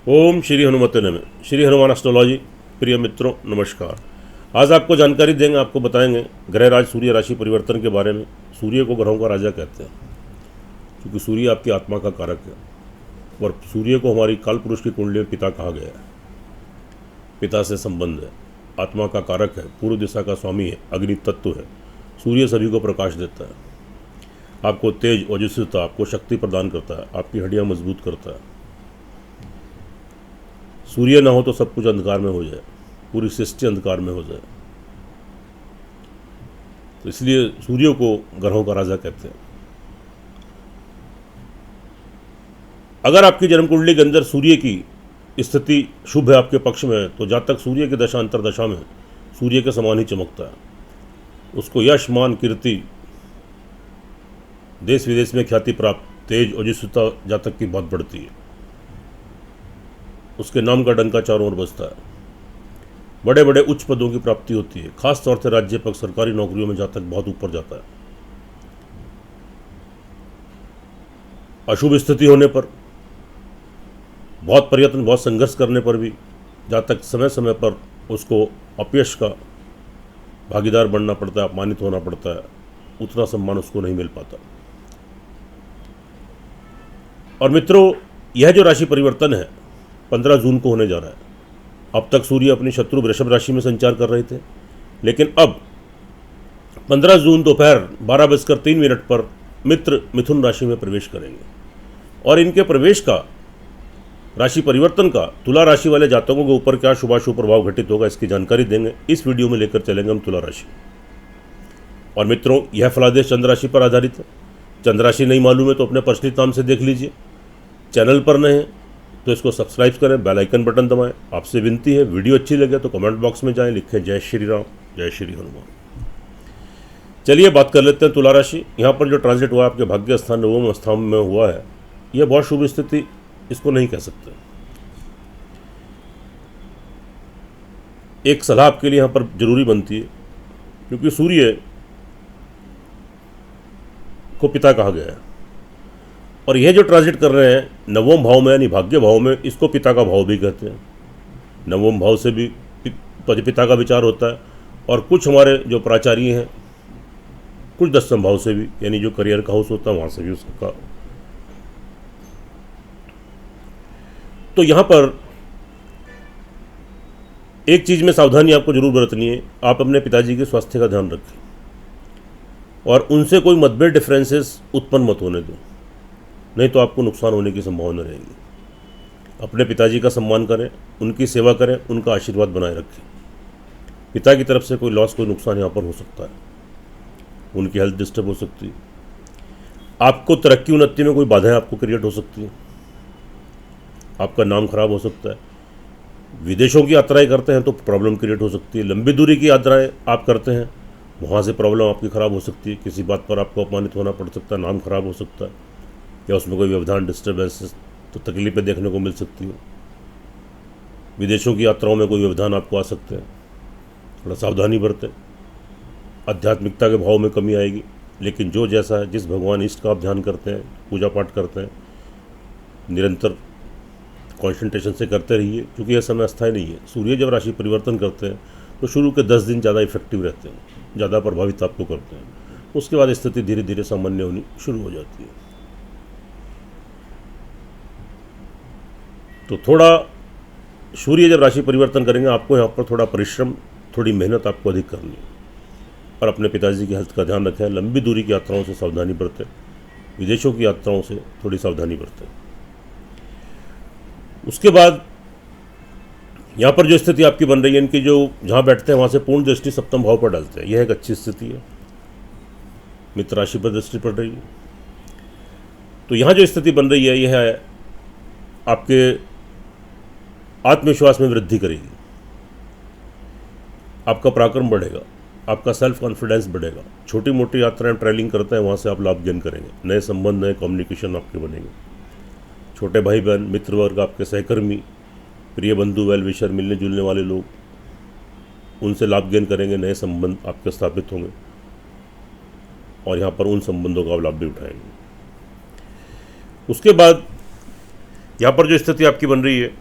ओम श्री हनुमते नमः। श्री हनुमान एस्ट्रोलॉजी। प्रिय मित्रों नमस्कार। आज आपको जानकारी देंगे, आपको बताएंगे ग्रह राज सूर्य राशि परिवर्तन के बारे में। सूर्य को ग्रहों का राजा कहते हैं क्योंकि सूर्य आपकी आत्मा का कारक है और सूर्य को हमारी काल पुरुष की कुंडली में पिता कहा गया है। पिता से संबंध है, आत्मा का कारक है, पूर्व दिशा का स्वामी है, अग्नि तत्व है। सूर्य सभी को प्रकाश देता है, आपको तेज ओजस्विता, आपको शक्ति प्रदान करता है, आपकी हड्डियां मजबूत करता है। सूर्य ना हो तो सब कुछ अंधकार में हो जाए, पूरी सृष्टि अंधकार में हो जाए। तो इसलिए सूर्य को ग्रहों का राजा कहते हैं। अगर आपकी जन्म कुंडली के अंदर सूर्य की स्थिति शुभ है, आपके पक्ष में है, तो जातक सूर्य की दशा अंतरदशा में सूर्य के समान ही चमकता है। उसको यश, मान, कीर्ति, देश विदेश में ख्याति प्राप्त, तेज ओजस्विता जातक की बहुत बढ़ती है। उसके नाम का डंका चारों ओर बजता है। बड़े बड़े उच्च पदों की प्राप्ति होती है, खास तौर से राज्य पद, सरकारी नौकरियों में जातक बहुत ऊपर जाता है। अशुभ स्थिति होने पर, बहुत प्रयत्न, बहुत संघर्ष करने पर भी जातक समय समय पर उसको अपयश का भागीदार बनना पड़ता है, अपमानित होना पड़ता है, उतना सम्मान उसको नहीं मिल पाता। और मित्रों, यह जो राशि परिवर्तन है 15 जून को होने जा रहा है। अब तक सूर्य अपनी शत्रु वृषभ राशि में संचार कर रहे थे, लेकिन अब 15 जून दोपहर 12:03 पर मित्र मिथुन राशि में प्रवेश करेंगे। और इनके प्रवेश का, राशि परिवर्तन का तुला राशि वाले जातकों के ऊपर क्या शुभाशुभ प्रभाव घटित होगा, इसकी जानकारी देंगे। इस वीडियो में लेकर चलेंगे हम तुला राशि। और मित्रों, यह फलादेश चंद्र राशि पर आधारित है। चंद्र राशि नहीं मालूम है तो अपने पर्सनल नाम से देख लीजिए। चैनल पर नए हैं तो इसको सब्सक्राइब करें, बेल आइकन बटन दबाएं। आपसे विनती है, वीडियो अच्छी लगे तो कमेंट बॉक्स में जाएं, लिखें जय श्री राम, जय श्री हनुमान। चलिए बात कर लेते हैं तुला राशि। यहाँ पर जो ट्रांजिट हुआ आपके भाग्य स्थान नवम स्थान में हुआ है, यह बहुत शुभ स्थिति इसको नहीं कह सकते। एक सलाह आपके लिए यहाँ पर जरूरी बनती है, क्योंकि सूर्य को पिता कहा गया है और यह जो ट्रांजिट कर रहे हैं नवम भाव में यानी भाग्य भाव में, इसको पिता का भाव भी कहते हैं। नवम भाव से भी पिता का विचार होता है और कुछ हमारे जो प्राचार्य हैं, कुछ दशम भाव से भी, यानी जो करियर का हाउस होता है वहाँ से भी उसका। तो यहाँ पर एक चीज़ में सावधानी आपको जरूर बरतनी है, आप अपने पिताजी के स्वास्थ्य का ध्यान रखें और उनसे कोई मतभेद, डिफरेंसेस उत्पन्न मत होने दो, नहीं तो आपको नुकसान होने की संभावना रहेगी। अपने पिताजी का सम्मान करें, उनकी सेवा करें, उनका आशीर्वाद बनाए रखें। पिता की तरफ से कोई लॉस, कोई नुकसान यहाँ पर हो सकता है, उनकी हेल्थ डिस्टर्ब हो सकती है, आपको तरक्की उन्नति में कोई बाधाएं आपको क्रिएट हो सकती हैं, आपका नाम खराब हो सकता है। विदेशों की यात्राएं करते हैं तो प्रॉब्लम क्रिएट हो सकती है। लंबी दूरी की यात्राएं आप करते हैं, वहाँ से प्रॉब्लम आपकी खराब हो सकती है। किसी बात पर आपको अपमानित होना पड़ सकता है, नाम खराब हो सकता है, या उसमें कोई व्यवधान, डिस्टर्बेंसेस, तो तकलीफें देखने को मिल सकती हैं। विदेशों की यात्राओं में कोई व्यवधान आपको आ सकते हैं, थोड़ा सावधानी बरतें। आध्यात्मिकता के भाव में कमी आएगी, लेकिन जो जैसा है, जिस भगवान इष्ट का आप ध्यान करते हैं, पूजा पाठ करते हैं, निरंतर कॉन्सेंट्रेशन से करते रहिए, क्योंकि यह समय अस्थायी नहीं है। सूर्य जब राशि परिवर्तन करते हैं तो शुरू के 10 दिन ज़्यादा इफेक्टिव रहते हैं, ज़्यादा प्रभावित आपको करते हैं। उसके बाद स्थिति धीरे धीरे सामान्य होनी शुरू हो जाती है। तो थोड़ा सूर्य जब राशि परिवर्तन करेंगे, आपको यहाँ पर थोड़ा परिश्रम, थोड़ी मेहनत आपको अधिक करनी है और अपने पिताजी की हेल्थ का ध्यान रखें। लंबी दूरी की यात्राओं से सावधानी बरतें, विदेशों की यात्राओं से थोड़ी सावधानी बरतें। उसके बाद यहाँ पर जो स्थिति आपकी बन रही है, इनकी जो जहाँ बैठते हैं वहाँ से पूर्ण दृष्टि सप्तम भाव पर डालते हैं, यह एक अच्छी स्थिति है। मित्र राशि पर दृष्टि पड़ रही है, तो यहाँ जो स्थिति बन रही है, यह है आपके आत्मविश्वास में वृद्धि करेगी, आपका पराक्रम बढ़ेगा, आपका सेल्फ कॉन्फिडेंस बढ़ेगा। छोटी मोटी यात्राएं, ट्रैवलिंग करते हैं, वहाँ से आप लाभ गेन करेंगे। नए संबंध, नए कम्युनिकेशन आपके बनेंगे। छोटे भाई बहन, मित्र वर्ग, आपके सहकर्मी, प्रिय बंधु, वेल विशर, मिलने जुलने वाले लोग, उनसे लाभ गेन करेंगे। नए संबंध आपके स्थापित होंगे और यहाँ पर उन संबंधों का आप लाभ भी उठाएंगे। उसके बाद यहाँ पर जो स्थिति आपकी बन रही है,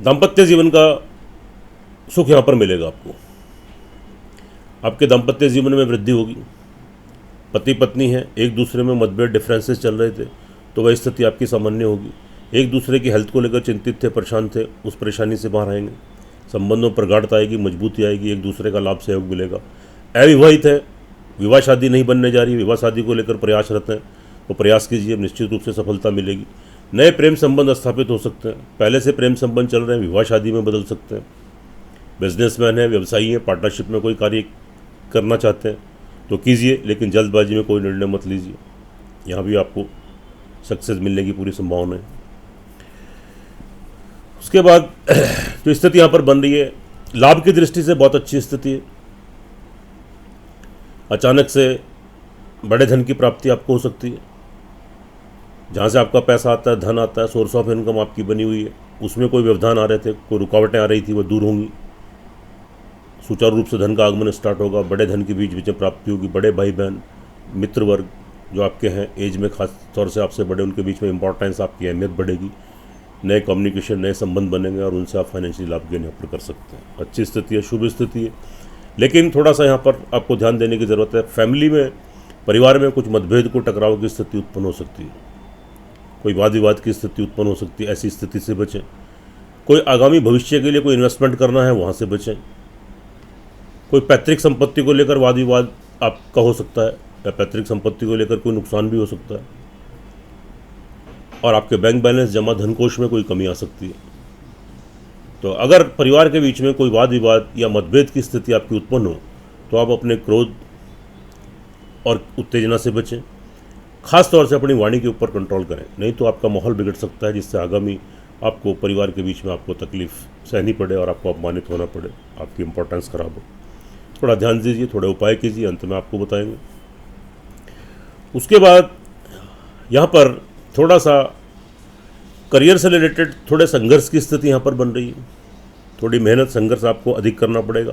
दाम्पत्य जीवन का सुख यहाँ पर मिलेगा आपको। आपके दाम्पत्य जीवन में वृद्धि होगी। पति पत्नी है, एक दूसरे में मतभेद डिफरेंसेस चल रहे थे तो वह स्थिति आपकी सामान्य होगी। एक दूसरे की हेल्थ को लेकर चिंतित थे, परेशान थे, उस परेशानी से बाहर आएंगे। संबंधों पर गाढ़ता आएगी, मजबूती आएगी, एक दूसरे का लाभ सहयोग मिलेगा। अविवाहित है, विवाह शादी नहीं बनने जा रही, विवाह शादी को लेकर प्रयासरत हैं तो प्रयास कीजिए, निश्चित रूप से सफलता मिलेगी। नए प्रेम संबंध स्थापित हो सकते हैं। पहले से प्रेम संबंध चल रहे हैं, विवाह शादी में बदल सकते हैं। बिजनेसमैन है, व्यवसायी है, पार्टनरशिप में कोई कार्य करना चाहते हैं तो कीजिए, लेकिन जल्दबाजी में कोई निर्णय मत लीजिए। यहाँ भी आपको सक्सेस मिलने की पूरी संभावना है। उसके बाद जो स्थिति यहाँ पर बन रही है, लाभ की दृष्टि से बहुत अच्छी स्थिति है। अचानक से बड़े धन की प्राप्ति आपको हो सकती है। जहाँ से आपका पैसा आता है, धन आता है, सोर्स ऑफ इनकम आपकी बनी हुई है, उसमें कोई व्यवधान आ रहे थे, कोई रुकावटें आ रही थी, वो दूर होंगी। सुचारू रूप से धन का आगमन स्टार्ट होगा। बड़े धन की बीच में प्राप्ति होगी। बड़े भाई बहन, मित्र वर्ग जो आपके हैं एज में खास तौर से आपसे बड़े, उनके बीच में इंपॉर्टेंस, आपकी अहमियत बढ़ेगी। नए कम्युनिकेशन, नए संबंध बनेंगे और उनसे आप फाइनेंशियल लाभ गेन यहाँ पर कर सकते हैं। अच्छी स्थिति है, शुभ स्थिति है। लेकिन थोड़ा सा यहाँ पर आपको ध्यान देने की ज़रूरत है। फैमिली में, परिवार में कुछ मतभेद को, टकराव की स्थिति उत्पन्न हो सकती है। कोई वाद विवाद की स्थिति उत्पन्न हो सकती है, ऐसी स्थिति से बचें। कोई आगामी भविष्य के लिए कोई इन्वेस्टमेंट करना है, वहाँ से बचें। कोई पैतृक संपत्ति को लेकर वाद विवाद आपका हो सकता है, या पैतृक संपत्ति को लेकर कोई नुकसान भी हो सकता है, और आपके बैंक बैलेंस, जमा धनकोष में कोई कमी आ सकती है। तो अगर परिवार के बीच में कोई वाद विवाद या मतभेद की स्थिति आपकी उत्पन्न हो तो आप अपने क्रोध और उत्तेजना से बचें। खास तौर से अपनी वाणी के ऊपर कंट्रोल करें, नहीं तो आपका माहौल बिगड़ सकता है, जिससे आगामी आपको परिवार के बीच में आपको तकलीफ सहनी पड़े और आपको अपमानित होना पड़े, आपकी इंपॉर्टेंस खराब हो। थोड़ा ध्यान दीजिए, थोड़े उपाय कीजिए, अंत में आपको बताएंगे। उसके बाद यहाँ पर थोड़ा सा करियर से रिलेटेड थोड़े संघर्ष की स्थिति यहाँ पर बन रही है। थोड़ी मेहनत, संघर्ष आपको अधिक करना पड़ेगा,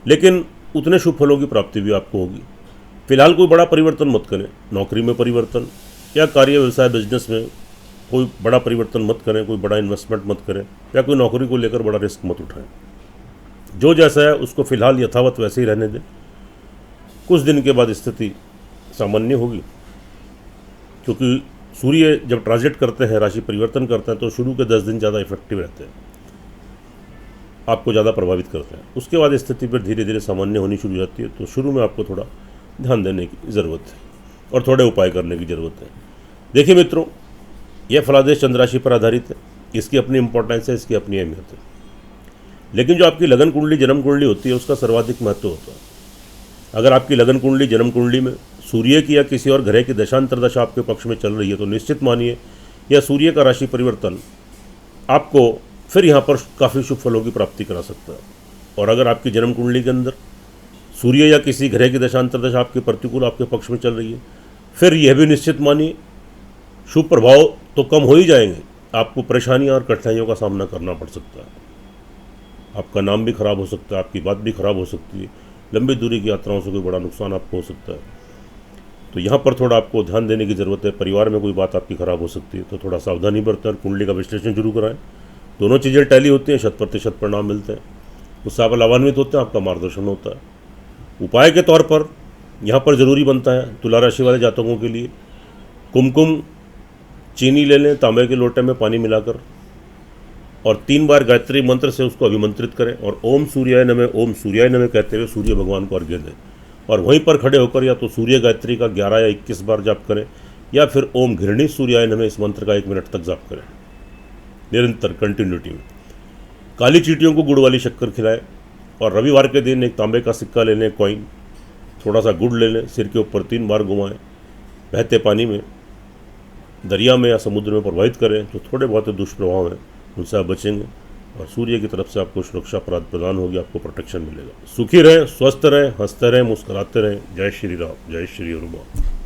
लेकिन उतने शुभ फलों की प्राप्ति भी आपको होगी। फिलहाल कोई बड़ा परिवर्तन मत करें। नौकरी में परिवर्तन या कार्य, व्यवसाय, बिजनेस में कोई बड़ा परिवर्तन मत करें, कोई बड़ा इन्वेस्टमेंट मत करें, या कोई नौकरी को लेकर बड़ा रिस्क मत उठाएं। जो जैसा है उसको फिलहाल यथावत वैसे ही रहने दें। कुछ दिन के बाद स्थिति सामान्य होगी, क्योंकि सूर्य जब ट्रांजिट करते हैं, राशि परिवर्तन करते हैं, तो शुरू के 10 दिन ज़्यादा इफेक्टिव रहते हैं, आपको ज़्यादा प्रभावित करते हैं। उसके बाद स्थिति पर धीरे धीरे सामान्य होनी शुरू हो जाती है। तो शुरू में आपको थोड़ा ध्यान देने की ज़रूरत है और थोड़े उपाय करने की ज़रूरत है। देखिए मित्रों, यह फलादेश चंद्र राशि पर आधारित है, इसकी अपनी इंपॉर्टेंस है, इसकी अपनी अहमियत है। लेकिन जो आपकी लगन कुंडली, जन्म कुंडली होती है, उसका सर्वाधिक महत्व होता है। अगर आपकी लगन कुंडली, जन्म कुंडली में सूर्य की या किसी और ग्रह की दशांतर दशा आपके पक्ष में चल रही है, तो निश्चित मानिए यह सूर्य का राशि परिवर्तन आपको फिर यहाँ पर काफ़ी शुभ फलों की प्राप्ति करा सकता है। और अगर आपकी जन्म कुंडली के अंदर सूर्य या किसी ग्रह की दशांतर दशा आपके प्रतिकूल, आपके पक्ष में चल रही है, फिर यह भी निश्चित मानिए शुभ प्रभाव तो कम हो ही जाएंगे, आपको परेशानियाँ और कठिनाइयों का सामना करना पड़ सकता है। आपका नाम भी खराब हो सकता है, आपकी बात भी खराब हो सकती है, लंबी दूरी की यात्राओं से कोई बड़ा नुकसान आपको हो सकता है। तो यहाँ पर थोड़ा आपको ध्यान देने की ज़रूरत है। परिवार में कोई बात आपकी खराब हो सकती है, तो थोड़ा सावधानी बरतें और कुंडली का विश्लेषण शुरू कराएं। दोनों चीज़ें टैली होती हैं, 100% परिणाम मिलते हैं, उससे आप लाभान्वित होते हैं, आपका मार्गदर्शन होता है। उपाय के तौर पर यहाँ पर ज़रूरी बनता है तुला राशि वाले जातकों के लिए, कुमकुम चीनी ले लें, तांबे के लोटे में पानी मिलाकर, और 3 बार गायत्री मंत्र से उसको अभिमंत्रित करें और ओम सूर्याय नमः, ओम सूर्याय नमः कहते हुए सूर्य भगवान को अर्घ्य दें। और वहीं पर खड़े होकर या तो सूर्य गायत्री का 11 या 21 बार जाप करें, या फिर ओम घृणी सूर्याय नमः इस मंत्र का 1 मिनट तक जाप करें, निरंतर कंटिन्यूटी में। काली चींटियों को गुड़ वाली शक्कर खिलाएं, और रविवार के दिन एक तांबे का सिक्का ले लें, कॉइन, थोड़ा सा गुड़ ले लें, सिर के ऊपर 3 बार घुमाएं, बहते पानी में, दरिया में या समुद्र में प्रवाहित करें। तो थोड़े बहुत दुष्प्रभाव हैं, उनसे आप बचेंगे और सूर्य की तरफ से आपको सुरक्षा प्रदान होगी, आपको प्रोटेक्शन मिलेगा। सुखी रहें, स्वस्थ रहें, हंसते रहें, मुस्कुराते रहें। जय श्री राम, जय श्री हनुमान।